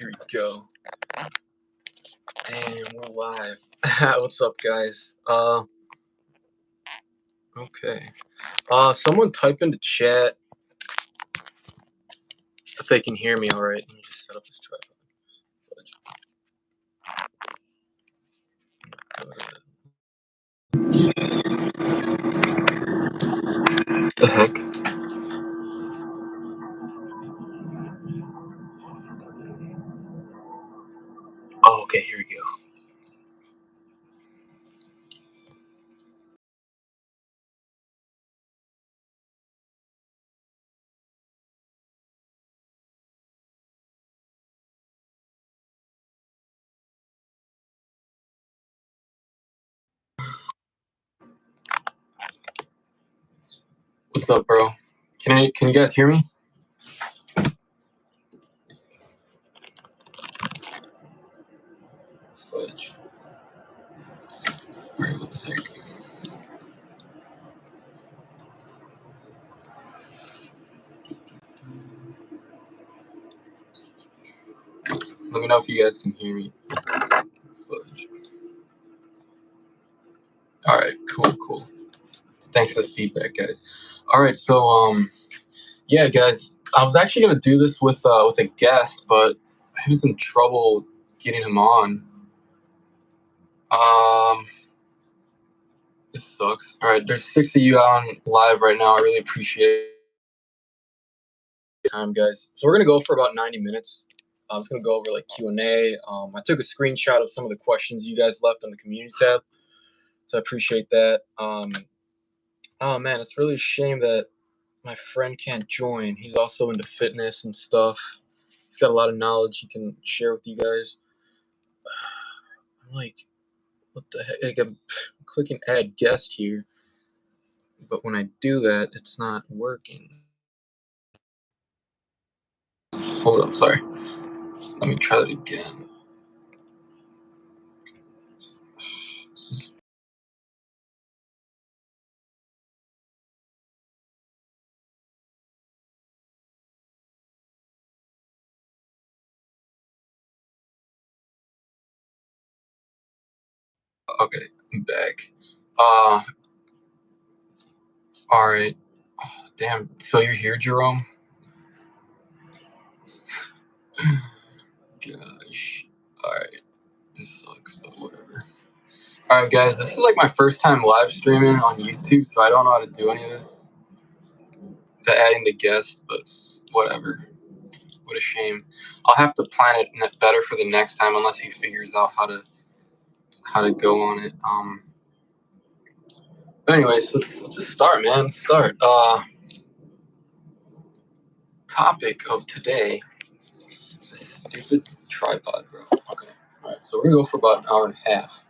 Here we go. Damn, we're live. What's up, guys? Okay. Someone type into chat if they can hear me all right. Let me just set up this tripod. The heck? Oh, okay, here we go. What's up, bro? Can you guys hear me? Fudge. Alright, what the heck? Let me know if you guys can hear me. Fudge. Alright, cool. Thanks for the feedback, guys. Alright, so yeah, guys, I was actually gonna do this with a guest, but I having some trouble getting him on. This sucks. All right, there's 6 of you on live right now. I really appreciate your time, guys. So we're gonna go for about 90 minutes. I'm just gonna go over like Q&A. I took a screenshot of some of the questions you guys left on the community tab, so I appreciate that. Oh man, it's really a shame that my friend can't join. He's also into fitness and stuff. He's got a lot of knowledge he can share with you guys. I'm like, what the heck? Like, I'm clicking add guest here, but when I do that, it's not working. Hold up, sorry. Let me try that again. Okay, I'm back. Alright. Oh, damn, so you're here, Jerome? Gosh. Alright. This sucks, but whatever. Alright, guys, this is like my first time live streaming on YouTube, so I don't know how to do any of this. To adding the guest, but whatever. What a shame. I'll have to plan it better for the next time, unless he figures out how to go on it. But anyways, let's just start, man. Start. Topic of today. Stupid tripod, bro. Okay. All right. So we're gonna go for about an hour and a half.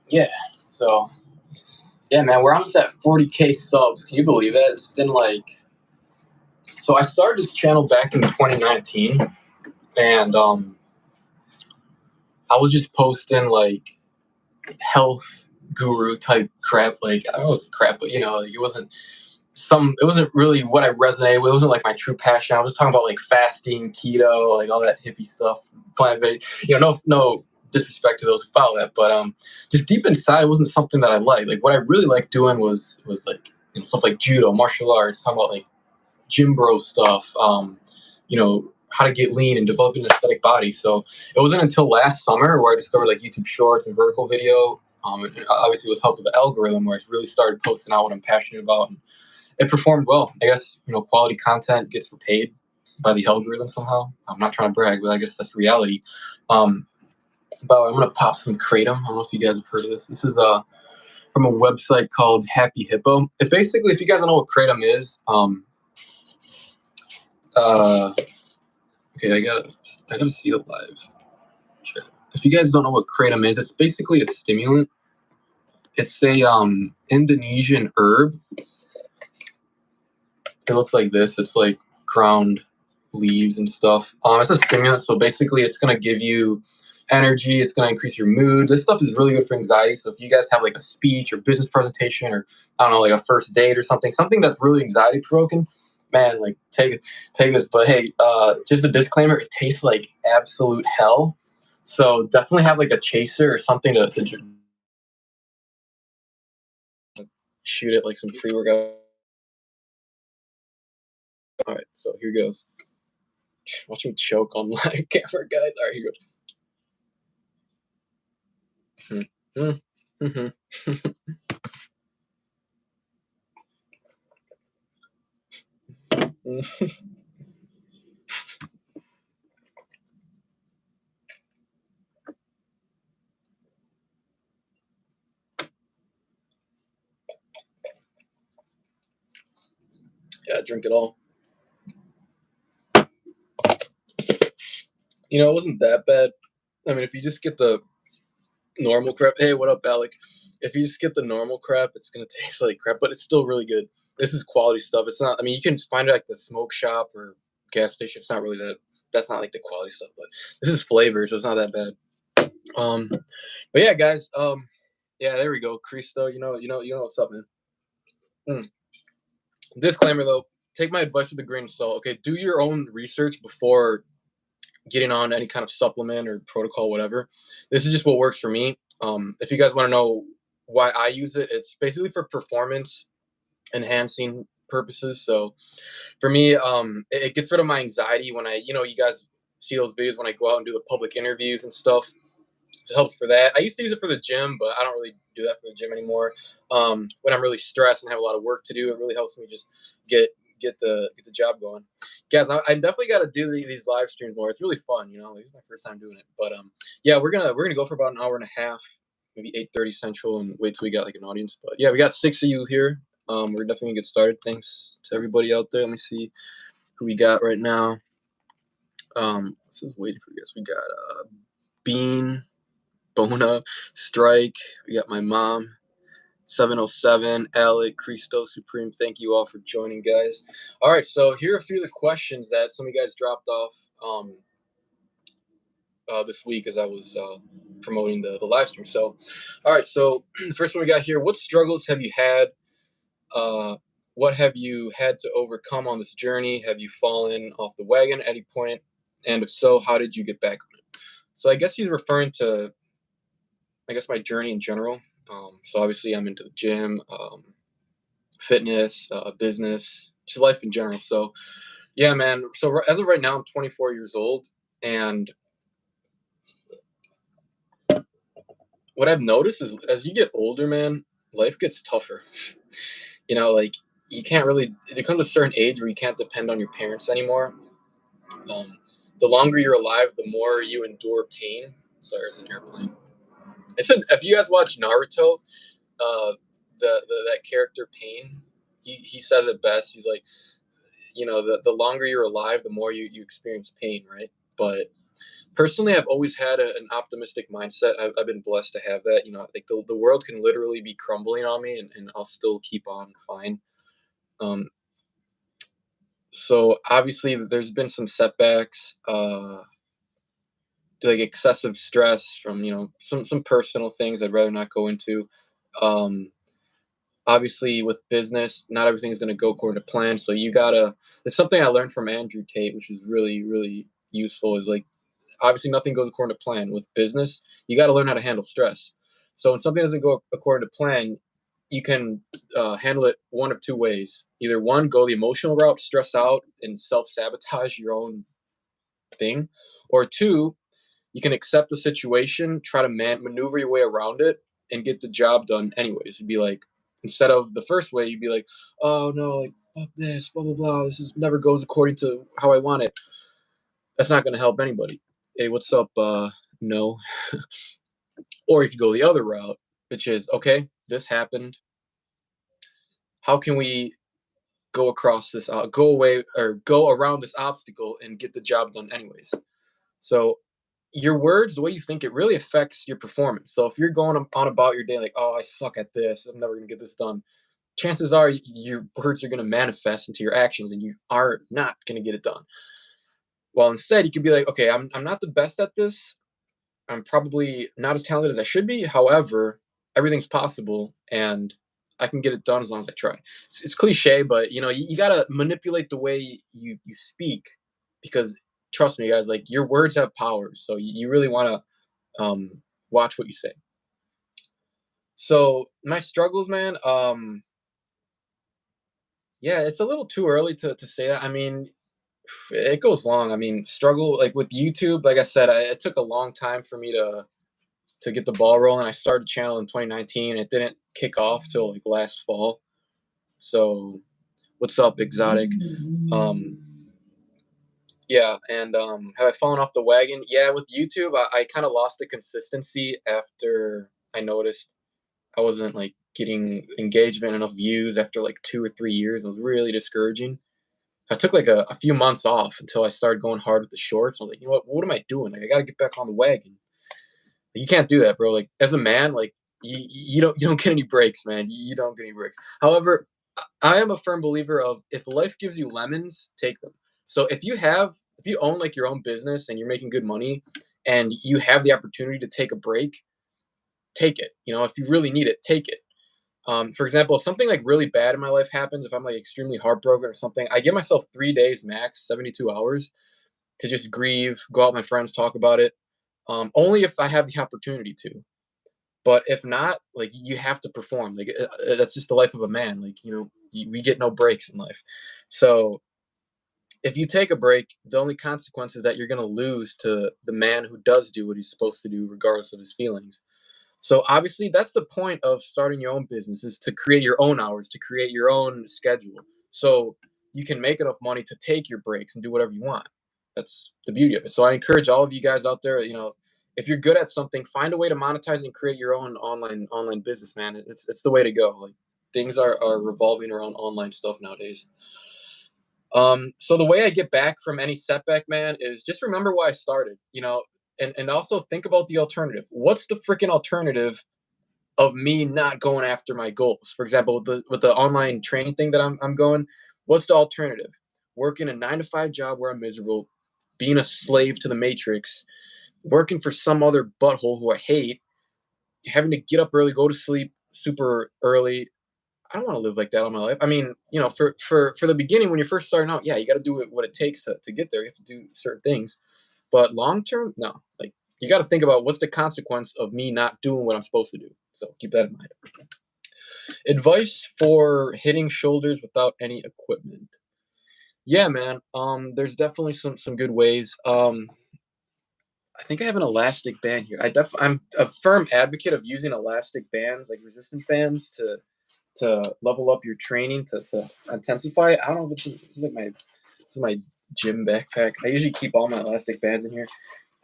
Yeah. So, yeah, man, we're almost at 40K subs. Can you believe it? It's been like. So I started this channel back in 2019, and I was just posting like health guru type crap. Like, I don't know, it was crap, but like, it wasn't really what I resonated with. It wasn't like my true passion. I was talking about like fasting, keto, like all that hippie stuff, plant-based. No disrespect to those who follow that, but just deep inside, it wasn't something that I liked. Like, what I really liked doing was like stuff like judo, martial arts, talking about like gym bro stuff. How to get lean and develop an aesthetic body. So it wasn't until last summer where I discovered like YouTube Shorts and vertical video. And obviously with help of the algorithm, where I really started posting out what I'm passionate about. And it performed well. I guess, quality content gets repaid by the algorithm somehow. I'm not trying to brag, but I guess that's reality. But I'm going to pop some Kratom. I don't know if you guys have heard of this. This is from a website called Happy Hippo. It basically, if you guys don't know what Kratom is, okay, I gotta see it live. If you guys don't know what Kratom is, it's basically a stimulant. It's a Indonesian herb. It looks like this. It's like ground leaves and stuff. It's a stimulant, so basically it's gonna give you energy. It's gonna increase your mood. This stuff is really good for anxiety. So if you guys have like a speech or business presentation, or I don't know, like a first date or something that's really anxiety provoking, man, like take this. But hey, just a disclaimer: it tastes like absolute hell. So definitely have like a chaser or something to shoot it like some pre workout. All right, so here goes. Watch me choke on live camera, guys. All right, here goes. Mm-hmm. Yeah, drink it all. It wasn't that bad. I mean, if you just get the normal crap. Hey, what up, Alec? If you just get the normal crap, it's gonna taste like crap, but it's still really good. This is quality stuff. It's not. I mean, you can find it at the smoke shop or gas station. It's not really that. That's not like the quality stuff, but this is flavor, so it's not that bad. But yeah, guys. Yeah, there we go. Cristo, you know what's up, man. Mm. Disclaimer though, take my advice with a grain of salt. Okay, do your own research before getting on any kind of supplement or protocol, whatever. This is just what works for me. If you guys want to know why I use it, it's basically for performance enhancing purposes. So for me, it gets rid of my anxiety when you guys see those videos when I go out and do the public interviews and stuff. It helps for that. I used to use it for the gym, but I don't really do that for the gym anymore. When I'm really stressed and have a lot of work to do, it really helps me just get the job going. Guys, I definitely got to do these live streams more. It's really fun. This is my first time doing it, but yeah, we're gonna go for about an hour and a half, maybe 8:30 Central, and wait till we got like an audience. But yeah, we got 6 of you here. We're definitely gonna get started. Thanks to everybody out there. Let me see who we got right now. This is waiting for you guys. We got Bean. Bona, Strike. We got my mom, 707, Alec, Cristo, Supreme. Thank you all for joining, guys. All right, so here are a few of the questions that some of you guys dropped off this week as I was promoting the live stream. So, all right, so the first one we got here: what struggles have you had? What have you had to overcome on this journey? Have you fallen off the wagon at any point? And if so, how did you get back on it? So I guess he's referring to my journey in general. So obviously I'm into the gym, fitness, business, just life in general. So yeah, man. So as of right now, I'm 24 years old, and what I've noticed is as you get older, man, life gets tougher. Like you can't really. It comes to a certain age where you can't depend on your parents anymore. Um, the longer you're alive, the more you endure pain. Sorry, there's an airplane. If you guys watch Naruto, uh, that character Pain, he said it best. He's like, the longer you're alive, the more you experience pain, right? But personally, I've always had an optimistic mindset. I've been blessed to have that. Like the world can literally be crumbling on me, and I'll still keep on fine. Um, so obviously, there's been some setbacks, like excessive stress from some personal things I'd rather not go into. Um, Obviously with business, not everything's going to go according to plan, so you gotta. It's something I learned from Andrew Tate, which is really really useful, is like obviously nothing goes according to plan with business. You got to learn how to handle stress. So when something doesn't go according to plan, you can handle it one of two ways. Either one, go the emotional route, stress out and self-sabotage your own thing, or two, you can accept the situation, try to maneuver your way around it, and get the job done anyways. You'd be like, instead of the first way, you'd be like, oh no, like fuck this, blah blah blah. This never goes according to how I want it. That's not going to help anybody. Hey, what's up? No. Or you could go the other route, which is okay. This happened. How can we go across this? Go away or go around this obstacle and get the job done anyways. So your words, the way you think, it really affects your performance. So if you're going on about your day like, "Oh, I suck at this. I'm never gonna get this done," chances are your words are gonna manifest into your actions, and you are not gonna get it done. Well, instead, you could be like, "Okay, I'm not the best at this. I'm probably not as talented as I should be. However, everything's possible, and I can get it done as long as I try. It's cliche, but you gotta manipulate the way you speak, because trust me, guys, like your words have power. So you really want to watch what you say. So my struggles, man. Yeah, it's a little too early to say that. I mean, it goes long. I mean, struggle like with YouTube. Like I said, it took a long time for me to get the ball rolling. I started the channel in 2019. It didn't kick off till like last fall. So, what's up, Exotic? Um, yeah, and have I fallen off the wagon? Yeah, with YouTube, I kind of lost the consistency after I noticed I wasn't like getting engagement, enough views after like 2 or 3 years. It was really discouraging. I took like a few months off until I started going hard with the shorts. I was like, what am I doing? Like, I got to get back on the wagon. You can't do that, bro. Like, as a man, like you don't get any breaks, man. You don't get any breaks. However, I am a firm believer of, if life gives you lemons, take them. So if you own like your own business and you're making good money and you have the opportunity to take a break, take it. If you really need it, take it. For example, if something like really bad in my life happens, if I'm like extremely heartbroken or something, I give myself 3 days max, 72 hours to just grieve, go out with my friends, talk about it. Only if I have the opportunity to. But if not, like, you have to perform. Like, that's just the life of a man. Like, we get no breaks in life. So if you take a break, the only consequence is that you're going to lose to the man who does do what he's supposed to do, regardless of his feelings. So obviously, that's the point of starting your own business, is to create your own hours, to create your own schedule. So you can make enough money to take your breaks and do whatever you want. That's the beauty of it. So I encourage all of you guys out there, if you're good at something, find a way to monetize and create your own online business, man. It's the way to go. Like, things are revolving around online stuff nowadays. So the way I get back from any setback, man, is just remember why I started, and also think about the alternative. What's the freaking alternative of me not going after my goals? For example, with the online training thing that I'm going, what's the alternative? Working a 9 to 5 job where I'm miserable, being a slave to the matrix, working for some other butthole who I hate, having to get up early, go to sleep super early. I don't want to live like that all my life. I mean, for the beginning, when you're first starting out, yeah, you got to do what it takes to get there. You have to do certain things, but long term, no. Like, you got to think about, what's the consequence of me not doing what I'm supposed to do. So keep that in mind. Advice for hitting shoulders without any equipment. Yeah, man. There's definitely some good ways. I think I have an elastic band here. I'm a firm advocate of using elastic bands, like resistance bands, to level up your training, to intensify it. I don't know if this is my gym backpack. I usually keep all my elastic bands in here.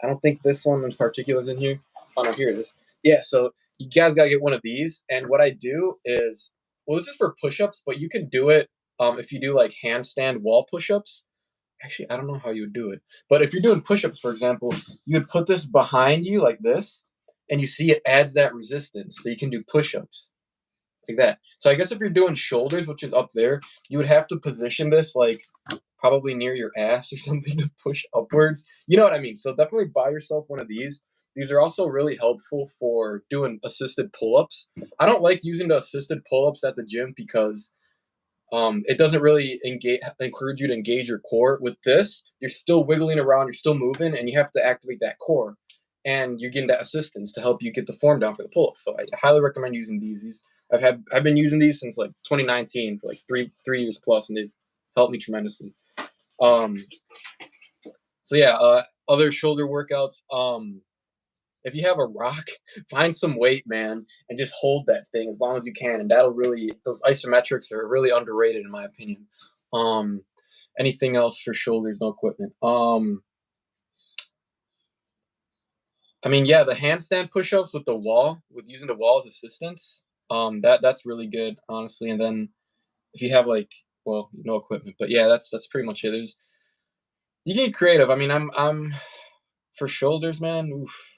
I don't think this one in particular is in here. Oh no, here it is. Yeah, so you guys gotta get one of these. And what I do is, well, this is for push-ups, but you can do it if you do like handstand wall push-ups. Actually, I don't know how you would do it, but if you're doing push-ups, for example, you would put this behind you like this, and you see it adds that resistance, so you can do push-ups like that. So I guess if you're doing shoulders, which is up there, you would have to position this like probably near your ass or something to push upwards. You know what I mean? So definitely buy yourself one of these. These are also really helpful for doing assisted pull-ups. I don't like using the assisted pull-ups at the gym because it doesn't really encourage you to engage your core. With this, you're still wiggling around, you're still moving, and you have to activate that core. And you're getting that assistance to help you get the form down for the pull-up. So I highly recommend using these. I've been using these since like 2019 for like three years plus, and they've helped me tremendously. Um, so yeah, other shoulder workouts. If you have a rock, find some weight, man, and just hold that thing as long as you can, and those isometrics are really underrated in my opinion. Um, Anything else for shoulders? No equipment. I mean, yeah, the handstand push-ups with the wall, with using the wall as assistance. That's really good, honestly. And then if you have like, well, no equipment, but yeah, that's pretty much it. You get creative. I mean, I'm for shoulders, man. Oof.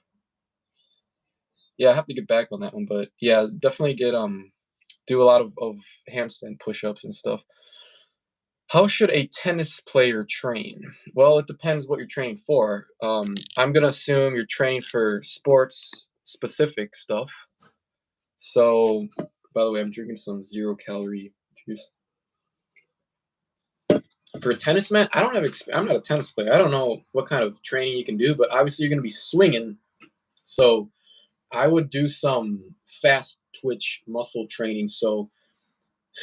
Yeah, I have to get back on that one, but yeah, definitely do a lot of handstand push-ups and stuff. How should a tennis player train? Well, it depends what you're training for. I'm gonna assume you're training for sports specific stuff. So, By the way, I'm drinking some 0-calorie juice. For a tennis man, I don't have I'm not a tennis player. I don't know what kind of training you can do, but obviously you're gonna be swinging. So I would do some fast twitch muscle training. So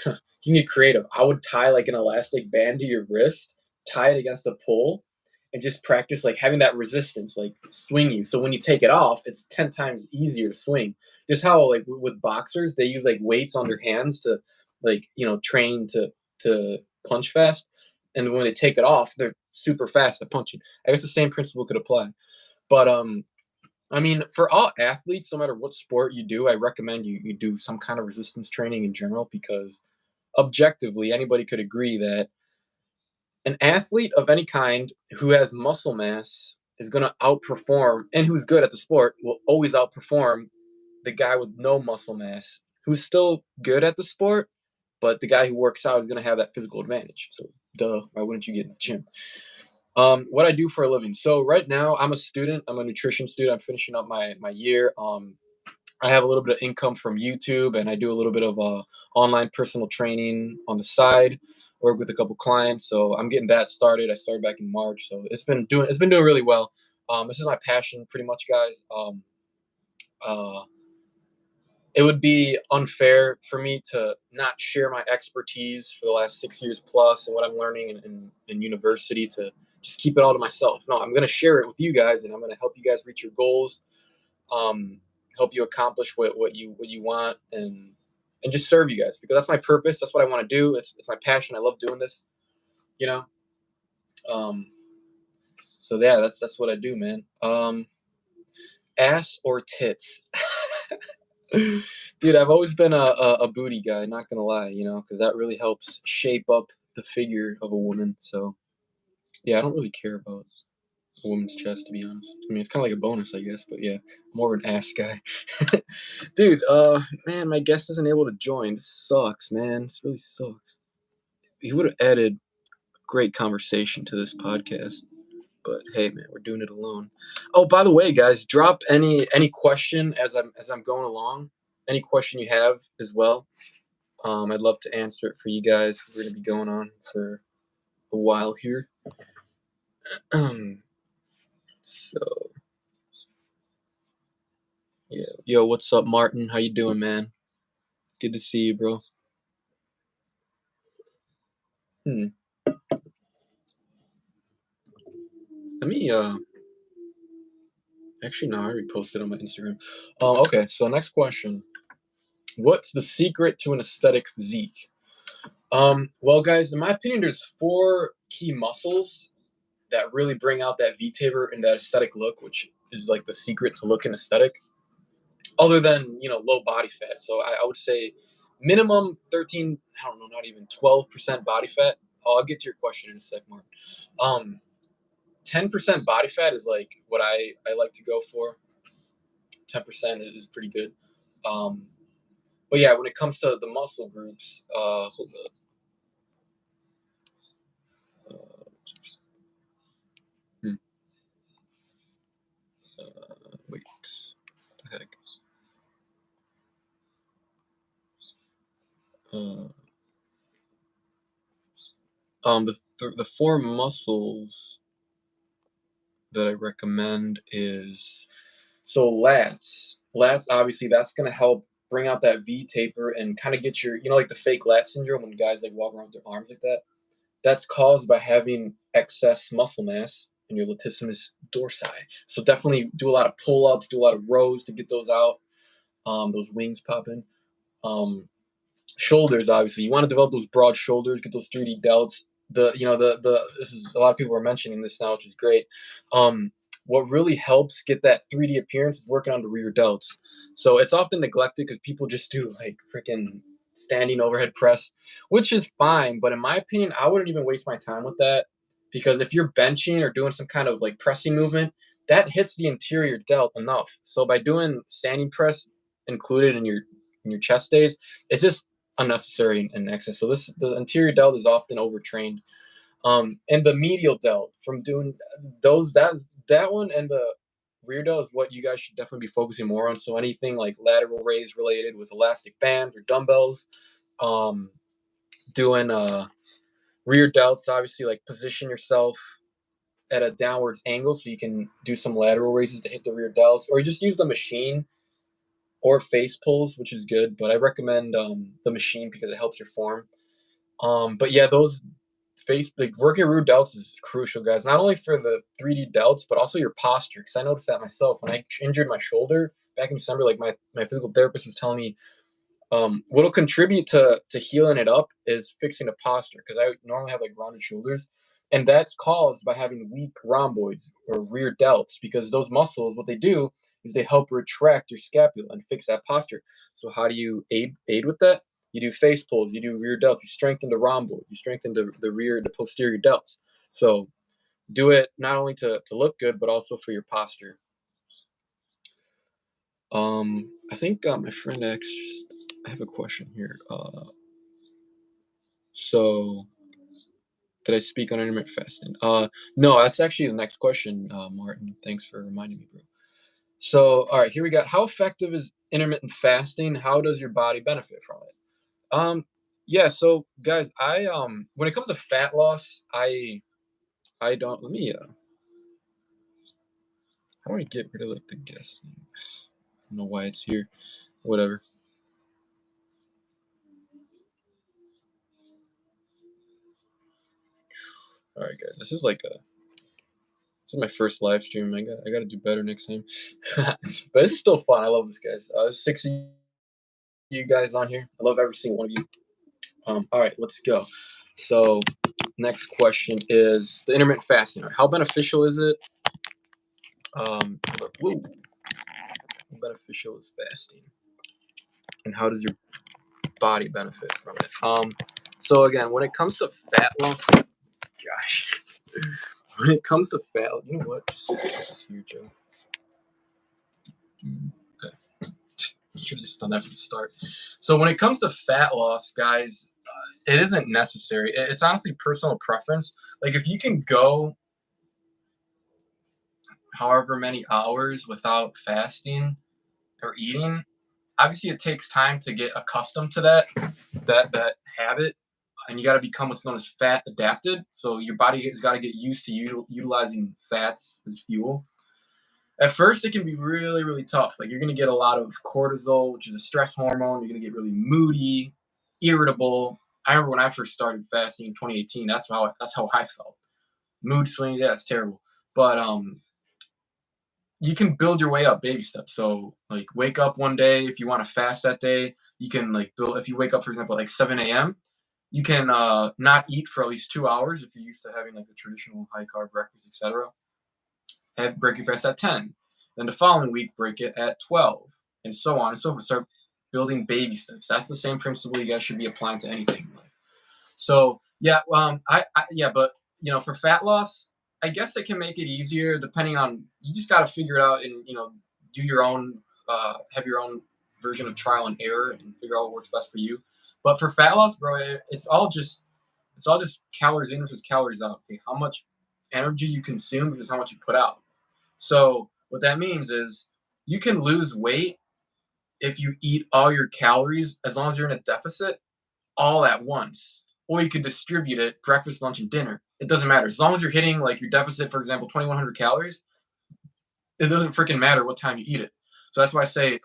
you can get creative. I would tie like an elastic band to your wrist, tie it against a pole, and just practice like having that resistance, like swing you. So when you take it off, it's 10 times easier to swing. Just how like with boxers, they use like weights on their hands to like, train to punch fast. And when they take it off, they're super fast at punching. I guess the same principle could apply. But I mean, for all athletes, no matter what sport you do, I recommend you do some kind of resistance training in general because objectively, anybody could agree that an athlete of any kind who has muscle mass is going to outperform, and who's good at the sport will always outperform the guy with no muscle mass who's still good at the sport, but the guy who works out is going to have that physical advantage. So, duh, why wouldn't you get in the gym? What I do for a living. So right now I'm a student. I'm a nutrition student. I'm finishing up my year. I have a little bit of income from YouTube, and I do a little bit of online personal training on the side. Work with a couple clients, so I'm getting that started. I started back in March, so it's been doing really well. This is my passion, pretty much, guys. Uh, it would be unfair for me to not share my expertise for the last 6 years plus and what I'm learning in university to just keep it all to myself. No, I'm going to share it with you guys, and I'm going to help you guys reach your goals, um, help you accomplish what you want, and just serve you guys because that's my purpose. That's what I want to do. It's my passion. I love doing this, you know. Um, so yeah, that's what I do, man. Ass or tits? Dude, I've always been a booty guy, not gonna lie, because that really helps shape up the figure of a woman. So yeah, I don't really care about a woman's chest, to be honest. I mean, it's kind of like a bonus, I guess, but yeah, more of an ass guy. Dude, man, my guest isn't able to join. This sucks, man. This really sucks. He would have added great conversation to this podcast. But hey, man, we're doing it alone. Oh, by the way, guys, drop any question as I'm going along. Any question you have as well. I'd love to answer it for you guys. We're gonna be going on for a while here. So yeah, yo, what's up, Martin? How you doing, man? Good to see you, bro. Hmm. Let me actually no, I already posted on my Instagram. Okay, so next question. What's the secret to an aesthetic physique? Well, guys, in my opinion, there's four key muscles that really bring out that V taper and that aesthetic look, which is like the secret to looking aesthetic. Other than low body fat, so I would say minimum 13. I don't know, not even 12% body fat. I'll get to your question in a sec, Mark. 10% body fat is like what I like to go for. 10% is pretty good. Um, but yeah, when it comes to the muscle groups, hold up. Hmm, wait, what the heck? Uh, the four muscles that I recommend is so lats. Lats, obviously, that's gonna help bring out that V taper and kind of get your, like the fake lat syndrome when guys like walk around with their arms like that. That's caused by having excess muscle mass in your latissimus dorsi. So definitely do a lot of pull ups, do a lot of rows to get those out, those wings popping. Um, Shoulders, obviously, you want to develop those broad shoulders, get those 3D delts. The this is a lot of people are mentioning this now, which is great. What really helps get that 3D appearance is working on the rear delts. So it's often neglected because people just do like freaking standing overhead press, which is fine. But in my opinion, I wouldn't even waste my time with that because if you're benching or doing some kind of like pressing movement, that hits the interior delt enough. So by doing standing press included in your chest days, it's just unnecessary in excess. So the anterior delt is often overtrained. And the medial delt from doing that one and rear delt is what you guys should definitely be focusing more on. So anything like lateral raise related with elastic bands or dumbbells, um, doing rear delts, obviously like position yourself at a downwards angle so you can do some lateral raises to hit the rear delts, or you just use the machine or face pulls, which is good. But I recommend the machine because it helps your form. But yeah, those face like working rear delts is crucial, guys. Not only for the 3D delts, but also your posture. Because I noticed that myself when I injured my shoulder back in December. Like my physical therapist was telling me, what'll contribute to healing it up is fixing the posture because I normally have like rounded shoulders, and that's caused by having weak rhomboids or rear delts because those muscles, what they do is they help retract your scapula and fix that posture. So how do you aid with that? You do face pulls, you do rear delts, you strengthen the rhomboid, you strengthen the posterior delts. So do it not only to look good but also for your posture. I think my friend asked. I have a question here. So did I speak on intermittent fasting? No, that's actually the next question, Martin. Thanks for reminding me, bro. So, all right, here we got. How effective is intermittent fasting? How does your body benefit from it? Yeah. So, guys, I when it comes to fat loss, I don't. Let me. How do I get rid of like the guest name? I don't know why it's here. Whatever. All right, guys. This is my first live stream. I got to do better next time. But this is still fun. I love this, guys. There's 6 of you guys on here. I love every single one of you. All right, let's go. So, next question is the intermittent fasting. How beneficial is it? Whoa, how beneficial is fasting, and how does your body benefit from it? So again, when it comes to fat loss, gosh, when it comes to fat, you know what? Just put this here, Joe. Okay, should have just done that from the start. So when it comes to fat loss, guys, it isn't necessary. It's honestly personal preference. Like if you can go however many hours without fasting or eating, obviously it takes time to get accustomed to that habit, and you got to become what's known as fat adapted. So your body has got to get used to utilizing fats as fuel. At first, it can be really, really tough. Like you're going to get a lot of cortisol, which is a stress hormone. You're going to get really moody, irritable. I remember when I first started fasting in 2018. That's how I felt. Mood swings. Yeah, it's terrible. But you can build your way up baby steps. So like wake up one day if you want to fast that day. You can like build if you wake up for example like 7 a.m. You can not eat for at least 2 hours if you're used to having like the traditional high carb breakfast, etc. Break your fast at 10. Then the following week break it at 12, and so on and so forth. Start building baby steps. That's the same principle you guys should be applying to anything. So yeah, yeah, but for fat loss, I guess it can make it easier depending on you just got to figure it out and do your own have your own version of trial and error and figure out what works best for you. But for fat loss, bro, it's all just calories in versus calories out. Okay, how much energy you consume versus how much you put out. So what that means is you can lose weight if you eat all your calories as long as you're in a deficit all at once, or you could distribute it breakfast, lunch, and dinner. It doesn't matter as long as you're hitting like your deficit, for example, 2,100 calories. It doesn't freaking matter what time you eat it. So that's why I say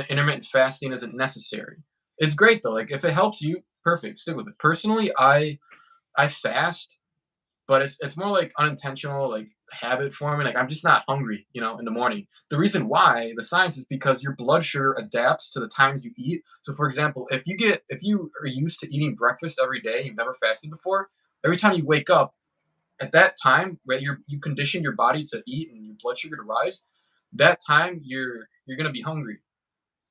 intermittent fasting isn't necessary. It's great though. Like if it helps you, perfect. Stick with it. Personally, I fast, but it's more like unintentional like habit forming. Like I'm just not hungry in the morning. The reason why the science is because your blood sugar adapts to the times you eat. So for example, if you are used to eating breakfast every day, you've never fasted before, every time you wake up at that time, right, you condition your body to eat and your blood sugar to rise. That time you're going to be hungry.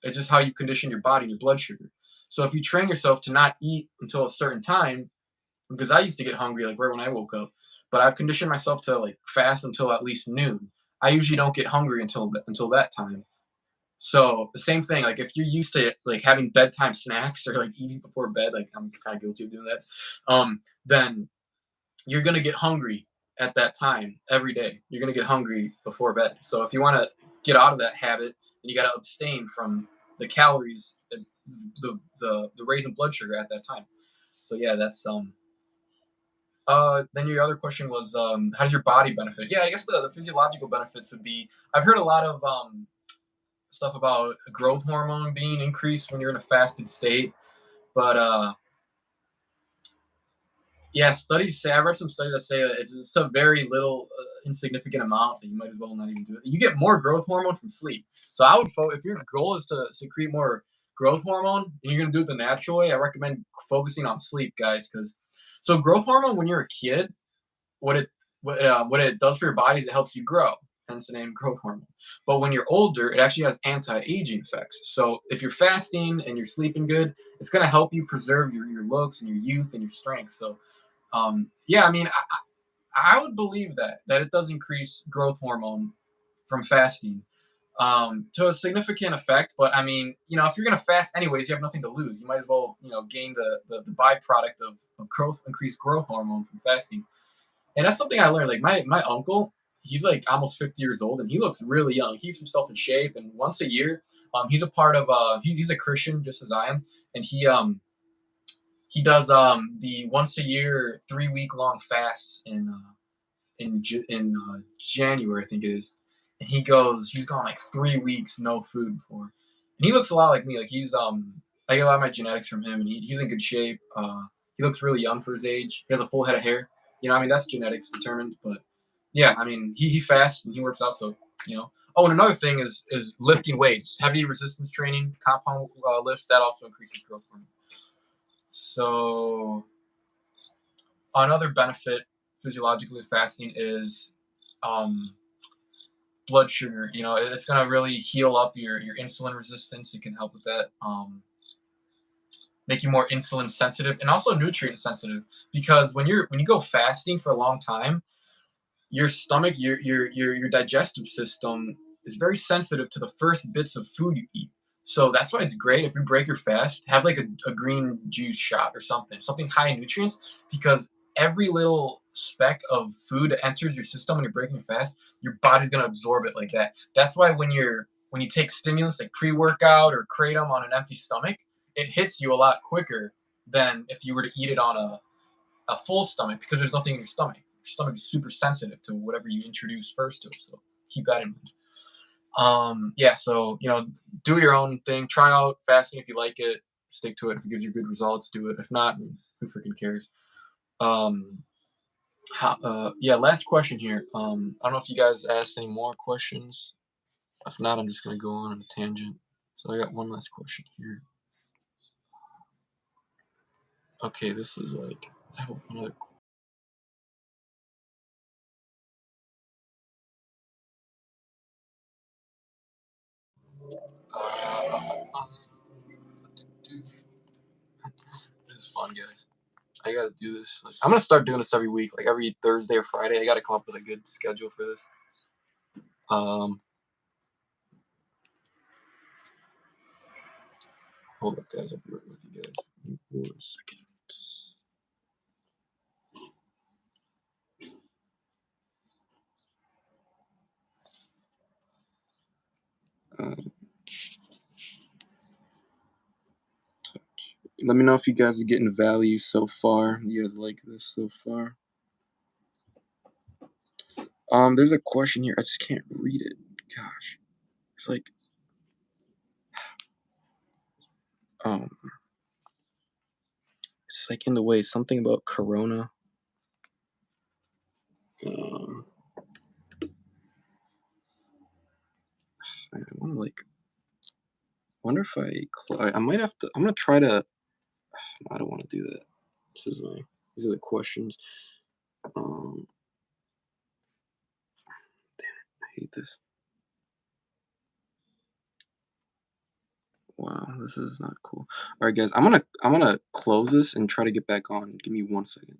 It's just how you condition your body and your blood sugar. So if you train yourself to not eat until a certain time, because I used to get hungry like right when I woke up, but I've conditioned myself to like fast until at least noon. I usually don't get hungry until that time. So the same thing, like if you're used to like having bedtime snacks or like eating before bed, like I'm kind of guilty of doing that, then you're gonna get hungry at that time every day. You're gonna get hungry before bed. So if you want to get out of that habit, you got to abstain from the calories, the raise in blood sugar at that time. So yeah, that's then your other question was, how does your body benefit? Yeah, I guess the physiological benefits would be, I've heard a lot of stuff about growth hormone being increased when you're in a fasted state, but yeah, studies say, I read some studies that say that it's a very little insignificant amount that you might as well not even do it. You get more growth hormone from sleep. So I would, if your goal is to secrete more growth hormone and you're gonna do it the natural way, I recommend focusing on sleep, guys. Because so growth hormone when you're a kid, what it what it does for your body is it helps you grow, hence the name growth hormone. But when you're older, it actually has anti-aging effects. So if you're fasting and you're sleeping good, it's gonna help you preserve your looks and your youth and your strength. So yeah, I mean, I would believe that it does increase growth hormone from fasting to a significant effect. But I mean, if you're gonna fast anyways, you have nothing to lose. You might as well, gain the byproduct of growth, increased growth hormone from fasting. And that's something I learned. Like my uncle, he's like almost 50 years old, and he looks really young. He keeps himself in shape, and once a year, he's a part of he's a Christian just as I am, and he does the once a year 3 week long fasts in January, I think it is. And he's gone like 3 weeks no food before, and he looks a lot like me. Like I get a lot of my genetics from him, and he's in good shape. He looks really young for his age. He has a full head of hair. I mean, that's genetics determined, but yeah, I mean, he fasts and he works out, so you know. Oh, and another thing is lifting weights, heavy resistance training, compound lifts. That also increases growth hormone. So another benefit physiologically of fasting is um, blood sugar. It's gonna really heal up your insulin resistance. It can help with that. Make you more insulin sensitive and also nutrient sensitive, because when you go fasting for a long time, your stomach, your digestive system is very sensitive to the first bits of food you eat. So that's why it's great if you break your fast, have like a green juice shot or something high in nutrients, because every little speck of food that enters your system when you're breaking your fast, your body's gonna absorb it like that. That's why when you take stimulants like pre-workout or kratom on an empty stomach, it hits you a lot quicker than if you were to eat it on a full stomach, because there's nothing in your stomach. Your stomach is super sensitive to whatever you introduce first to it. So keep that in mind. Yeah, so do your own thing. Try out fasting if you like it. Stick to it. If it gives you good results, do it. If not, who freaking cares? Um, yeah, last question here. I don't know if you guys asked any more questions. If not, I'm just gonna go on a tangent. So I got one last question here. Okay, this is like I have another. This is fun, guys. I gotta do this. Like, I'm gonna start doing this every week, like every Thursday or Friday. I gotta come up with a good schedule for this. Um, hold up, guys. I'll be right with you guys. Give me 1 second. Um, let me know if you guys are getting value so far. You guys like this so far? There's a question here. I just can't read it. Gosh, it's like, um, it's like in the way. Something about Corona. Um, I want to like. Wonder if I might have to. I'm gonna try to. I don't want to do that. This is my. These are the questions. Um, I hate this. Wow, this is not cool. All right, guys, I'm gonna close this and try to get back on. Give me 1 second.